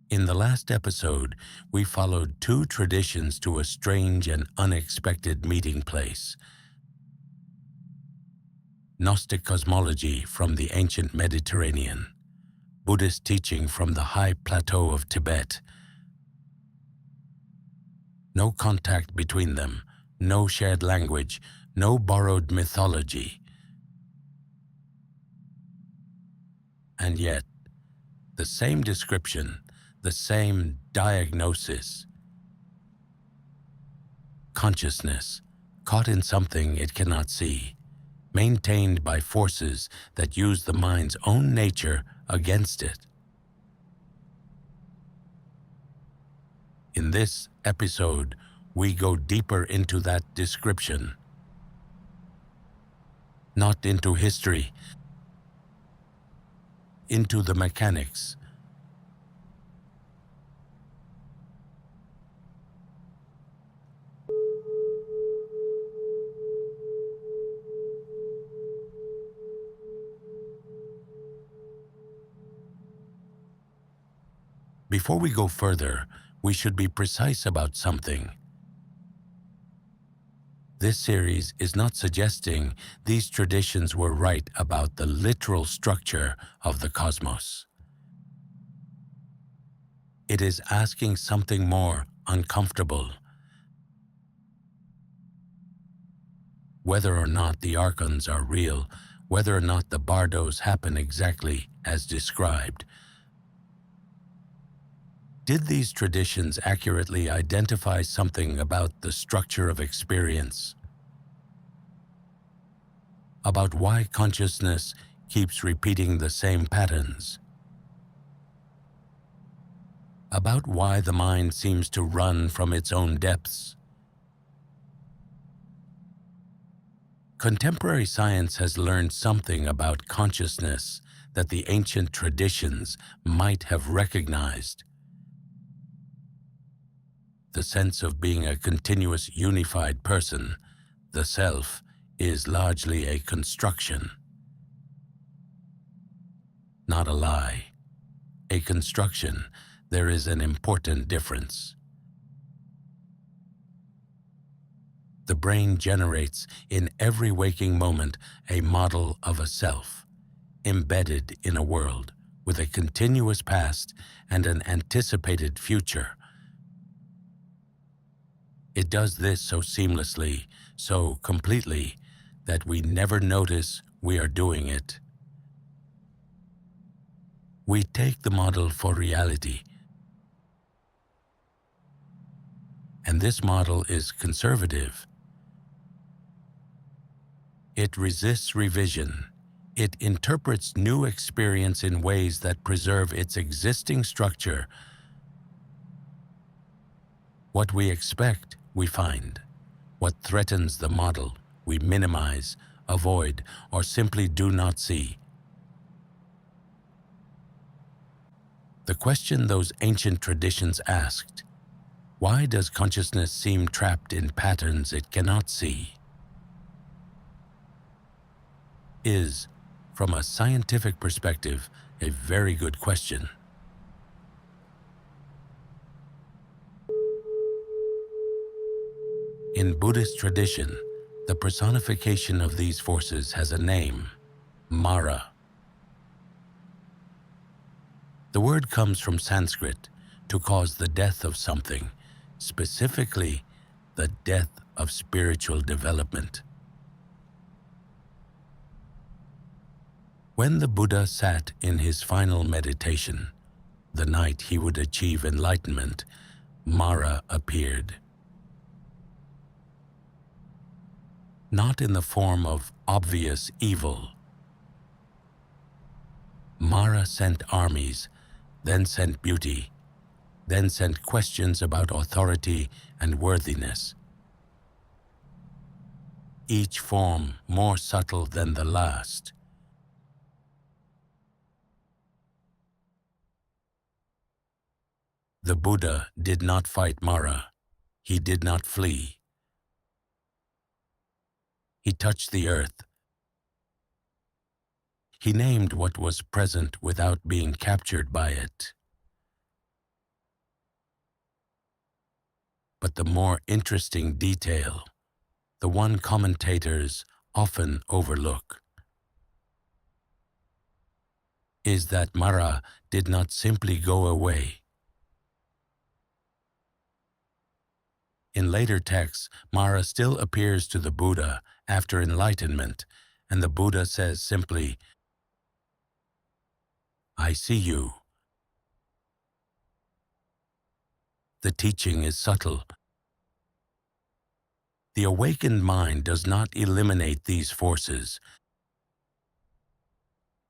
In the last episode, we followed two traditions to a strange and unexpected meeting place. Gnostic cosmology from the ancient Mediterranean, Buddhist teaching from the high plateau of Tibet. No contact between them, no shared language, no borrowed mythology. And yet, the same description, the same diagnosis. Consciousness, caught in something it cannot see, maintained by forces that use the mind's own nature against it. In this episode, we go deeper into that description. Not into history, into the mechanics. Before we go further, we should be precise about something. This series is not suggesting these traditions were right about the literal structure of the cosmos. It is asking something more uncomfortable. Whether or not the Archons are real, whether or not the Bardos happen exactly as described. Did these traditions accurately identify something about the structure of experience? About why consciousness keeps repeating the same patterns? About why the mind seems to run from its own depths? Contemporary science has learned something about consciousness that the ancient traditions might have recognized. The sense of being a continuous unified person, the self, is largely a construction. Not a lie. A construction, there is an important difference. The brain generates in every waking moment a model of a self, embedded in a world, with a continuous past and an anticipated future. It does this so seamlessly, so completely, that we never notice we are doing it. We take the model for reality, and this model is conservative. It resists revision. It interprets new experience in ways that preserve its existing structure. What we expect, we find. What threatens the model, we minimize, avoid, or simply do not see. The question those ancient traditions asked, why does consciousness seem trapped in patterns it cannot see? Is, from a scientific perspective, a very good question. In Buddhist tradition, the personification of these forces has a name, Mara. The word comes from Sanskrit, to cause the death of something, specifically the death of spiritual development. When the Buddha sat in his final meditation, the night he would achieve enlightenment, Mara appeared. Not in the form of obvious evil. Mara sent armies, then sent beauty, then sent questions about authority and worthiness. Each form more subtle than the last. The Buddha did not fight Mara. He did not flee. He touched the earth. He named what was present without being captured by it. But the more interesting detail, the one commentators often overlook, is that Mara did not simply go away. In later texts, Mara still appears to the Buddha after enlightenment, and the Buddha says simply, "I see you." The teaching is subtle. The awakened mind does not eliminate these forces.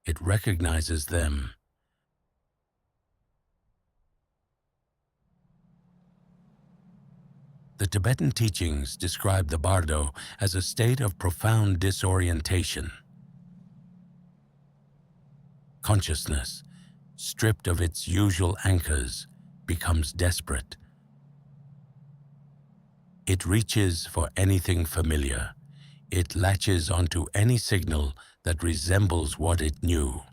It recognizes them. The Tibetan teachings describe the Bardo as a state of profound disorientation. Consciousness, stripped of its usual anchors, becomes desperate. It reaches for anything familiar. It latches onto any signal that resembles what it knew.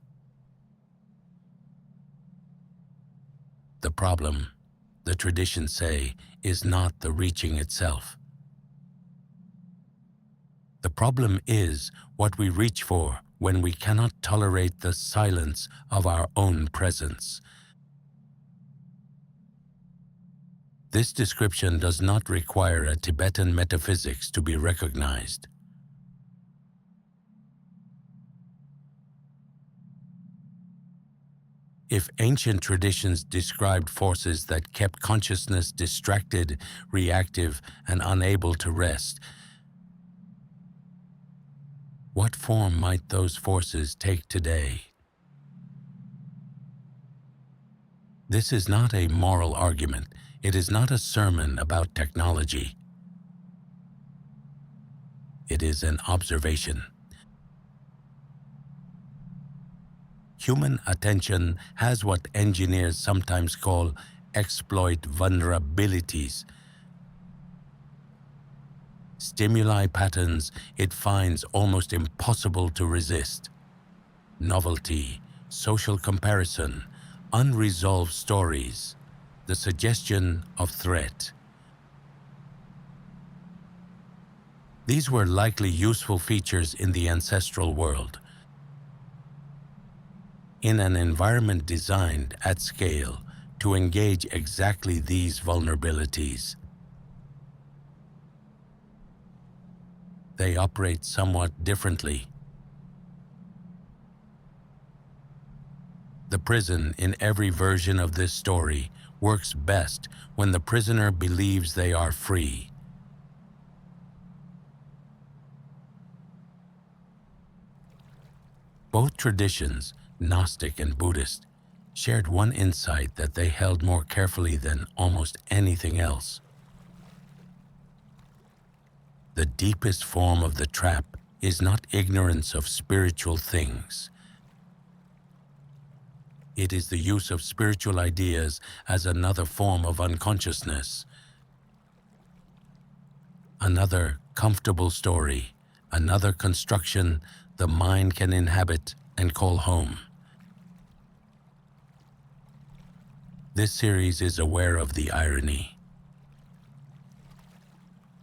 The problem, the traditions say, is not the reaching itself. The problem is what we reach for when we cannot tolerate the silence of our own presence. This description does not require a Tibetan metaphysics to be recognized. If ancient traditions described forces that kept consciousness distracted, reactive, and unable to rest, what form might those forces take today? This is not a moral argument. It is not a sermon about technology. It is an observation. Human attention has what engineers sometimes call exploit vulnerabilities. Stimuli patterns it finds almost impossible to resist. Novelty, social comparison, unresolved stories, the suggestion of threat. These were likely useful features in the ancestral world. In an environment designed at scale to engage exactly these vulnerabilities. They operate somewhat differently. The prison in every version of this story works best when the prisoner believes they are free. Both traditions, Gnostic and Buddhist, shared one insight that they held more carefully than almost anything else. The deepest form of the trap is not ignorance of spiritual things. It is the use of spiritual ideas as another form of unconsciousness. Another comfortable story, another construction the mind can inhabit and call home. This series is aware of the irony.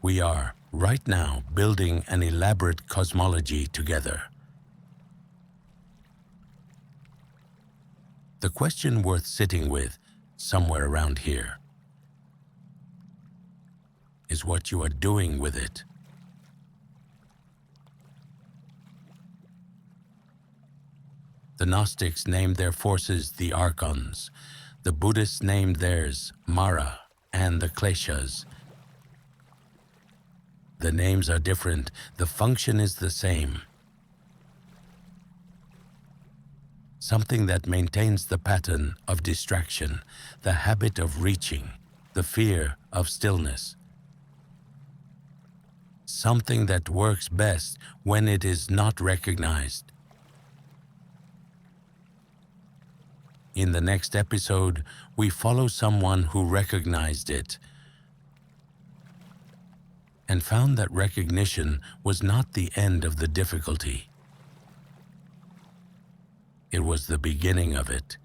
We are, right now, building an elaborate cosmology together. The question worth sitting with, somewhere around here, is what you are doing with it. The Gnostics named their forces the Archons. The Buddhists named theirs Mara and the Kleshas. The names are different, the function is the same. Something that maintains the pattern of distraction, the habit of reaching, the fear of stillness. Something that works best when it is not recognized. In the next episode, we follow someone who recognized it and found that recognition was not the end of the difficulty. It was the beginning of it.